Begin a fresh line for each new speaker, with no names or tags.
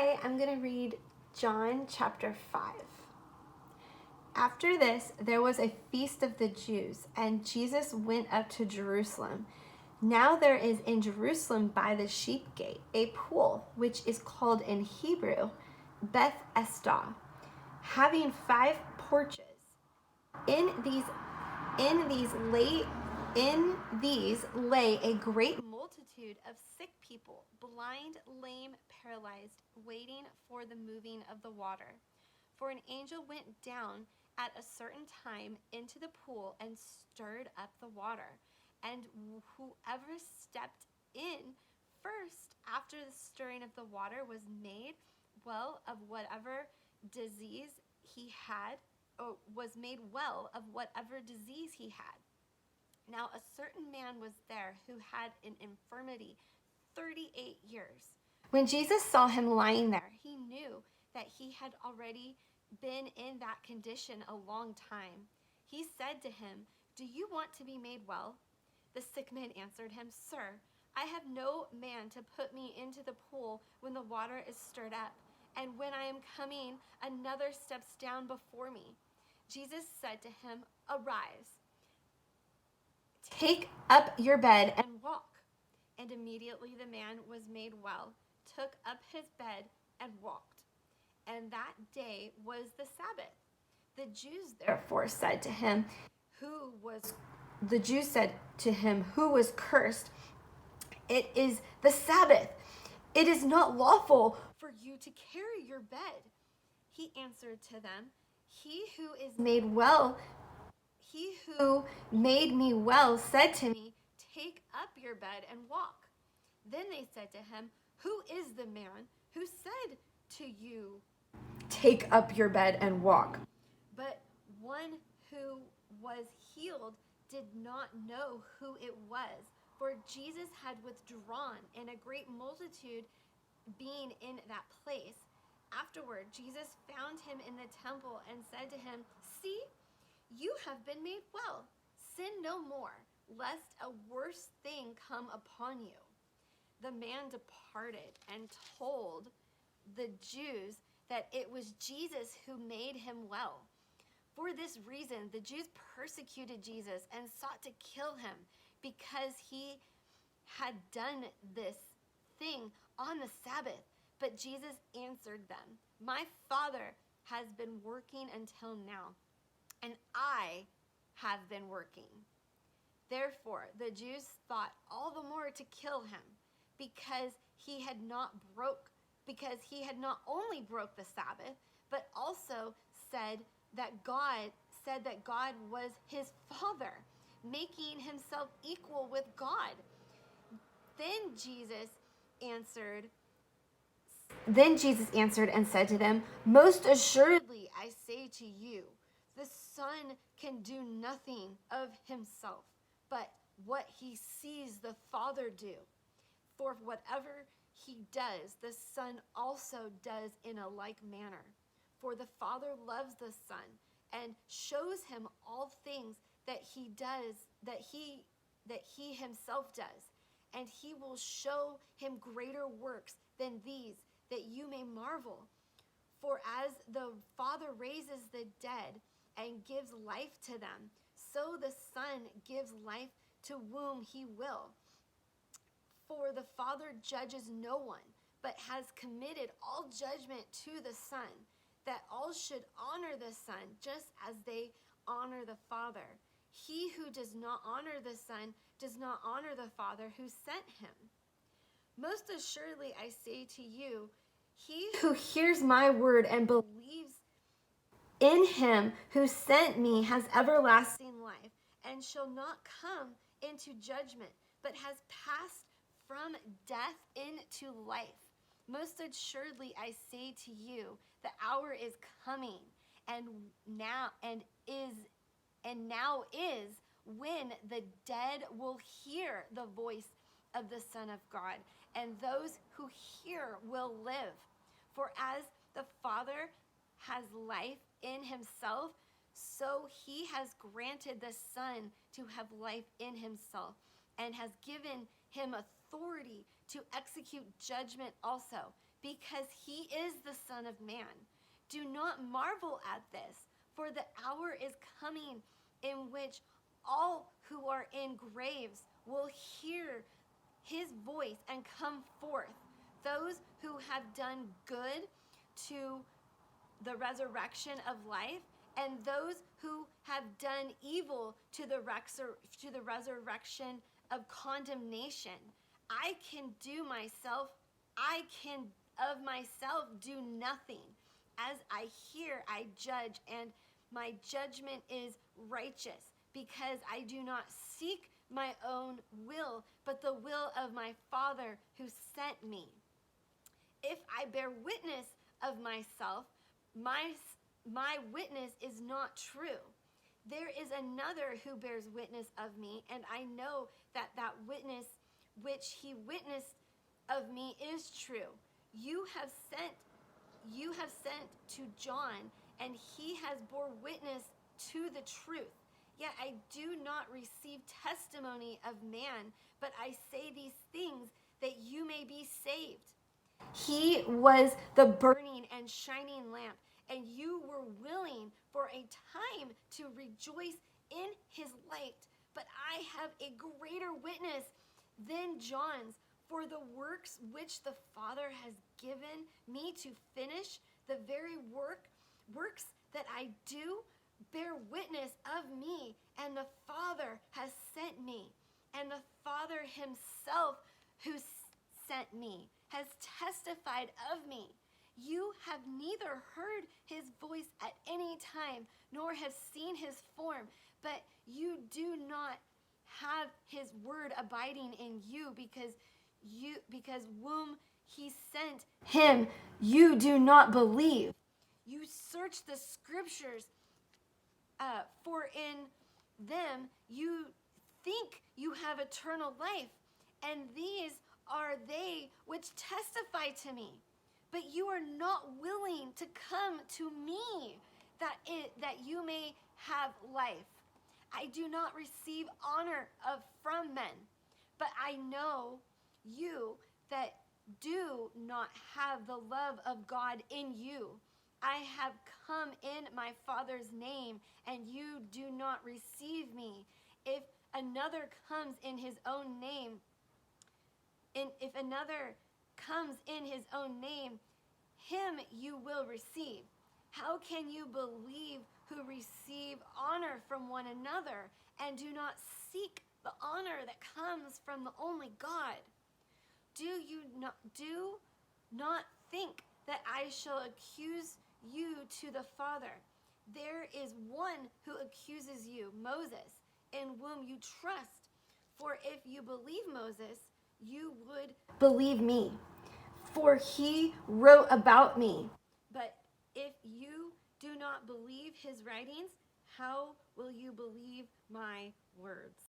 Today I'm going to read John chapter 5. After this, there was a feast of the Jews, and Jesus went up to Jerusalem. Now there is in Jerusalem by the sheep gate a pool, which is called in Hebrew Bethesda, having 5 porches. In these lay a great multitude of sick people, blind, lame, paralyzed, waiting for the moving of the water. For an angel went down at a certain time into the pool and stirred up the water. And whoever stepped in first after the stirring of the water was made well of whatever disease he had, or was made well of whatever disease he had. Now a certain man was there who had an infirmity 38 years. When Jesus saw him lying there, he knew that he had already been in that condition a long time. He said to him, "Do you want to be made well?" The sick man answered him, "Sir, I have no man to put me into the pool when the water is stirred up, and when I am coming, another steps down before me." Jesus said to him, "Arise, take up your bed and walk." And immediately the man was made well, took up his bed and walked. And that day was the Sabbath. The Jews therefore said to him, who was cursed, "It is the Sabbath. It is not lawful for you to carry your bed." He answered to them, He who made me well said to me, "Take up your bed and walk." Then they said to him, "Who is the man who said to you, 'Take up your bed and walk'?" But one who was healed did not know who it was, for Jesus had withdrawn, and a great multitude being in that place. Afterward, Jesus found him in the temple and said to him, "See, you have been made well. Sin no more, lest a worse thing come upon you." The man departed and told the Jews that it was Jesus who made him well. For this reason, the Jews persecuted Jesus and sought to kill him, because he had done this thing on the Sabbath. But Jesus answered them, "My Father has been working until now, and I have been working." Therefore, the Jews thought all the more to kill him, because he had not only broke the Sabbath, but also said that God was his Father, making himself equal with God. Then Jesus answered and said to them, "Most assuredly I say to you, the Son can do nothing of himself, but what he sees the Father do. For whatever he does, the Son also does in a like manner. For the Father loves the Son and shows him all things that he himself does, and he will show him greater works than these, that you may marvel. For as the Father raises the dead and gives life to them, so the Son gives life to whom he will. For the Father judges no one, but has committed all judgment to the Son, that all should honor the Son just as they honor the Father. He who does not honor the Son does not honor the Father who sent him. Most assuredly I say to you, he who hears my word and believes in him who sent me has everlasting life, and shall not come into judgment, but has passed from death into life. Most assuredly I say to you, the hour is coming, and now is when the dead will hear the voice of the Son of God, and those who hear will live. For as the Father has life in himself, so he has granted the Son to have life in himself, and has given him authority to execute judgment also, because he is the Son of Man. Do not marvel at this, for the hour is coming in which all who are in graves will hear his voice and come forth. Those who have done good to the resurrection of life, and those who have done evil to the resurrection of condemnation. I can of myself do nothing. As I hear, I judge, and my judgment is righteous, because I do not seek my own will, but the will of my Father who sent me. If I bear witness of myself, my witness is not true. There is another who bears witness of me, and I know that witness which he witnessed of me is true. You have sent to John, and he has bore witness to the truth. Yet I do not receive testimony of man, but I say these things that you may be saved. He was the burning and shining lamp, and you were willing for a time to rejoice in his light. But I have a greater witness than John's, for the works which the Father has given me to finish, the very works that I do, bear witness of me, and the Father has sent me. And the Father himself who sent me has testified of me. You have neither heard his voice at any time, nor have seen his form, but you do not have his word abiding in you, because whom he sent him you do not believe. You search the scriptures, for in them you think you have eternal life, and these are they which testify to me. But you are not willing to come to me, that you may have life. I do not receive honor from men, but I know you that do not have the love of God in you. I have come in my Father's name, and you do not receive me. If another comes in his own name, him you will receive. How can you believe who receive honor from one another, and do not seek the honor that comes from the only God? Do not think that I shall accuse you to the Father. There is one who accuses you, Moses, in whom you trust. For if you believe Moses, you would believe me, for he wrote about me. But if you do not believe his writings, how will you believe my words?